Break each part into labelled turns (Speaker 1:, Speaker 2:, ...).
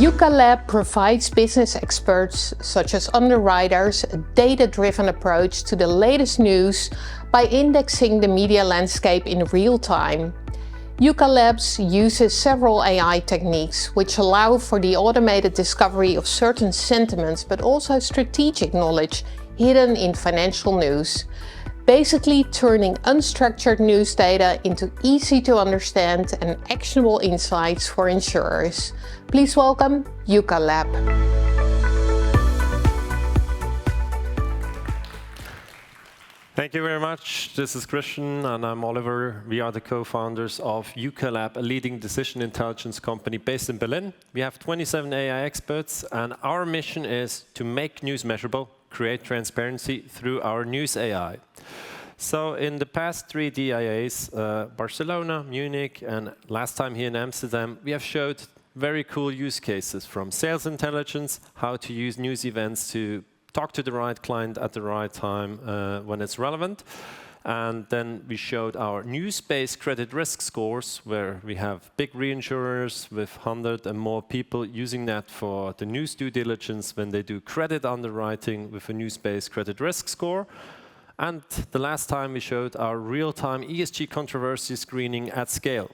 Speaker 1: YUKKA Lab provides business experts, such as underwriters, a data-driven approach to the latest news by indexing the media landscape in real time. YUKKA Labs uses several AI techniques which allow for the automated discovery of certain sentiments, but also strategic knowledge hidden in financial news. Basically turning unstructured news data into easy to understand and actionable insights for insurers. Please welcome YUKKA Lab.
Speaker 2: Thank you very much. This is Christian and I'm Oliver. We are the co-founders of YUKKA Lab, a leading decision intelligence company based in Berlin. We have 27 AI experts and our mission is to make news measurable, create transparency through our news AI. So in the past 3 DIAs, Barcelona, Munich, and last time here in Amsterdam, we have showed very cool use cases from sales intelligence, how to use news events to talk to the right client at the right time when it's relevant. And then we showed our news-based credit risk scores, where we have big reinsurers with 100 and more people using that for the news due diligence when they do credit underwriting with a news-based credit risk score. And the last time we showed our real-time ESG controversy screening at scale.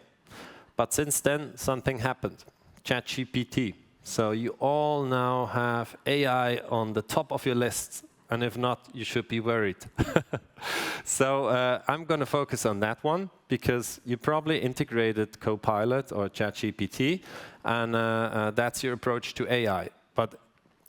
Speaker 2: But since then, something happened. ChatGPT. So you all now have AI on the top of your list. And if not, you should be worried. So I'm going to focus on that one, because you probably integrated Copilot or ChatGPT, and that's your approach to AI. But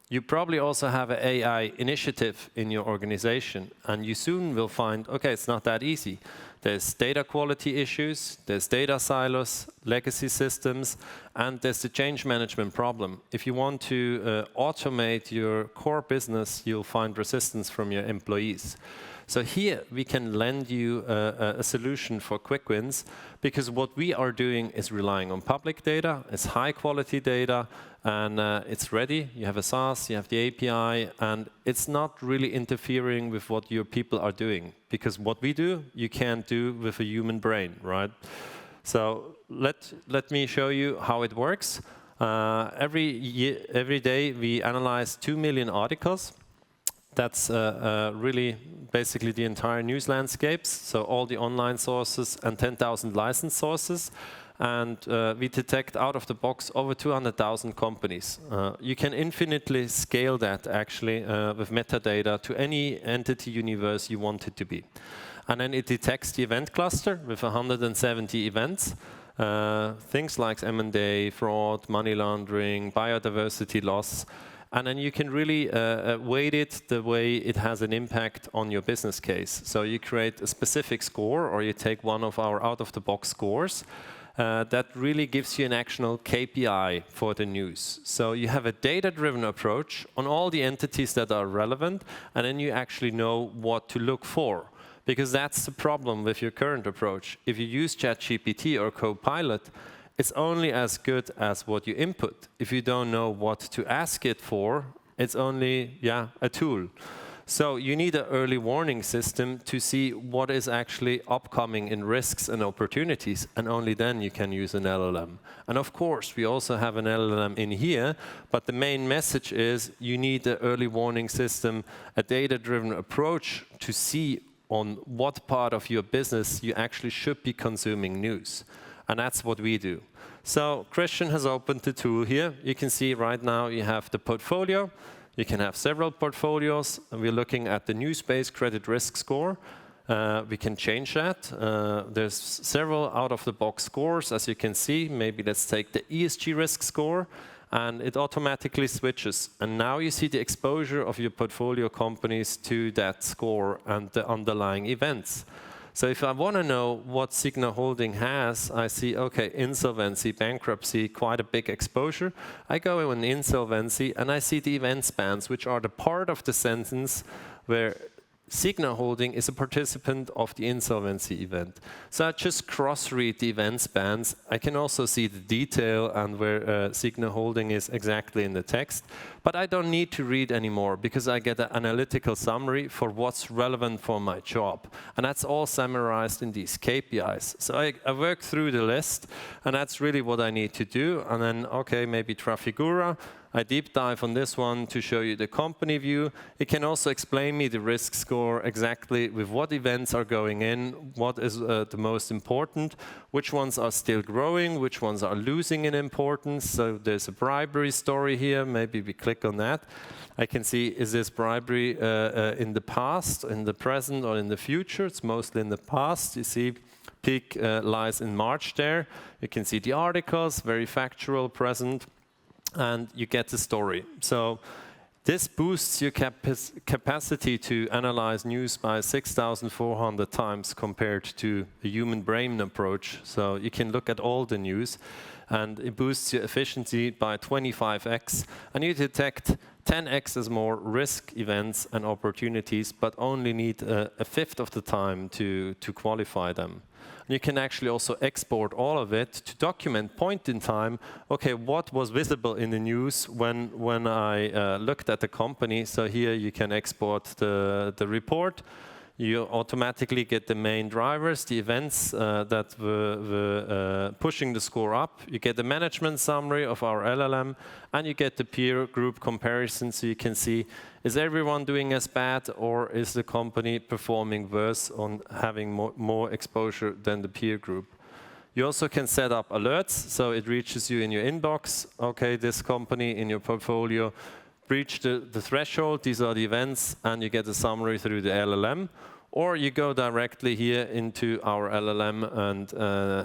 Speaker 2: you probably also have an AI initiative in your organization, and you soon will find, okay, it's not that easy. There's data quality issues, there's data silos, legacy systems, and there's the change management problem. If you want to automate your core business, you'll find resistance from your employees. So here we can lend you a solution for quick wins, because what we are doing is relying on public data, it's high quality data, and it's ready. You have a SaaS, you have the API, and it's not really interfering with what your people are doing, because what we do, you can't do with a human brain, right? So let me show you how it works. Every day we analyze 2 million articles. That's really basically the entire news landscapes, so all the online sources and 10,000 licensed sources. And we detect out of the box over 200,000 companies. You can infinitely scale that actually with metadata to any entity universe you want it to be. And then it detects the event cluster with 170 events. Things like M&A, fraud, money laundering, biodiversity loss. And then you can really weight it the way it has an impact on your business case. So you create a specific score, or you take one of our out-of-the-box scores that really gives you an actionable KPI for the news. So you have a data-driven approach on all the entities that are relevant, and then you actually know what to look for. Because that's the problem with your current approach. If you use ChatGPT or Copilot, it's only as good as what you input. If you don't know what to ask it for, it's only a tool. So you need an early warning system to see what is actually upcoming in risks and opportunities, and only then you can use an LLM. And of course, we also have an LLM in here, but the main message is you need an early warning system, a data-driven approach to see on what part of your business you actually should be consuming news. And that's what we do. So Christian has opened the tool here. You can see right now you have the portfolio. You can have several portfolios. And we're looking at the news-based credit risk score. We can change that. There's several out-of-the-box scores, as you can see. Maybe let's take the ESG risk score. And it automatically switches. And now you see the exposure of your portfolio companies to that score and the underlying events. So if I want to know what Signa Holding has, I see, okay, insolvency, bankruptcy, quite a big exposure. I go in insolvency and I see the event spans, which are the part of the sentence where Signa Holding is a participant of the insolvency event. So I just cross-read the event spans. I can also see the detail and where Signa Holding is exactly in the text. But I don't need to read anymore because I get an analytical summary for what's relevant for my job. And that's all summarized in these KPIs. So I work through the list, and that's really what I need to do. And then, okay, maybe Trafigura. I deep dive on this one to show you the company view. It can also explain me the risk score exactly with what events are going in, what is the most important, which ones are still growing, which ones are losing in importance. So there's a bribery story here. Maybe we click on that. I can see, is this bribery in the past, in the present, or in the future? It's mostly in the past. You see, peak lies in March there. You can see the articles, very factual, present. And you get the story. So this boosts your capacity to analyze news by 6,400 times compared to the human brain approach. So you can look at all the news, and it boosts your efficiency by 25x, and you detect 10x as more risk events and opportunities, but only need a fifth of the time to qualify them. You can actually also export all of it to document point in time, okay, what was visible in the news when I looked at the company. So here you can export the report. You automatically get the main drivers, the events that were pushing the score up. You get the management summary of our LLM, and you get the peer group comparison, so you can see, is everyone doing as bad, or is the company performing worse on having more exposure than the peer group? You also can set up alerts, so it reaches you in your inbox. Okay, this company in your portfolio breach the threshold, these are the events, and you get a summary through the LLM. Or you go directly here into our LLM and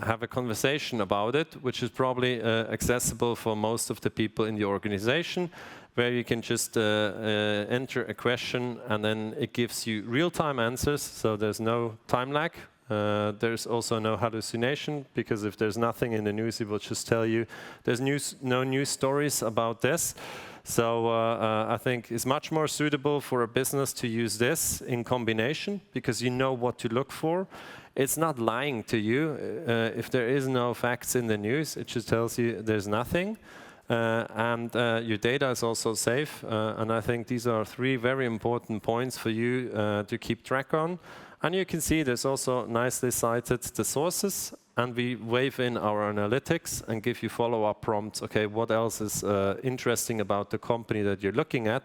Speaker 2: have a conversation about it, which is probably accessible for most of the people in the organization, where you can just enter a question, and then it gives you real-time answers, so there's no time lag. There's also no hallucination, because if there's nothing in the news, it will just tell you there's no news stories about this. So I think it's much more suitable for a business to use this in combination, because you know what to look for. It's not lying to you. If there is no facts in the news, it just tells you there's nothing. And your data is also safe. And I think these are three very important points for you to keep track on. And you can see there's also nicely cited the sources, and we wave in our analytics and give you follow-up prompts. Okay, what else is interesting about the company that you're looking at?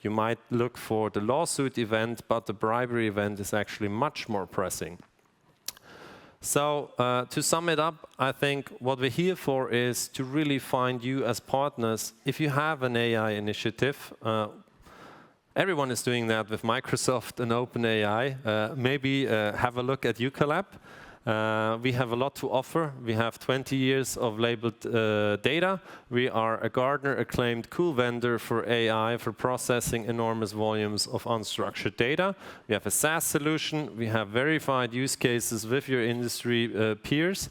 Speaker 2: You might look for the lawsuit event, but the bribery event is actually much more pressing. So to sum it up, I think what we're here for is to really find you as partners. If you have an AI initiative, everyone is doing that with Microsoft and OpenAI. Maybe have a look at YUKKA Lab. We have a lot to offer. We have 20 years of labeled data. We are a Gartner acclaimed cool vendor for AI for processing enormous volumes of unstructured data. We have a SaaS solution. We have verified use cases with your industry peers.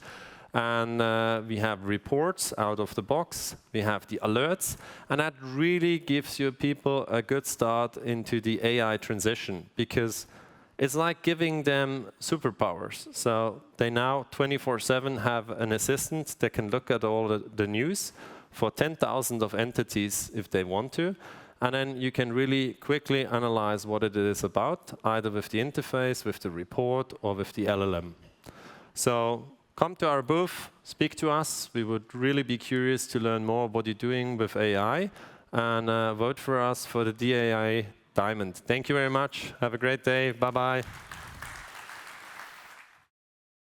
Speaker 2: And we have reports out of the box. We have the alerts. And that really gives your people a good start into the AI transition, because it's like giving them superpowers. So they now 24/7 have an assistant that can look at all the news for 10,000 of entities if they want to. And then you can really quickly analyze what it is about, either with the interface, with the report, or with the LLM. So come to our booth, speak to us. We would really be curious to learn more what you're doing with AI, and vote for us for the DAI Diamond. Thank you very much. Have a great day. Bye-bye.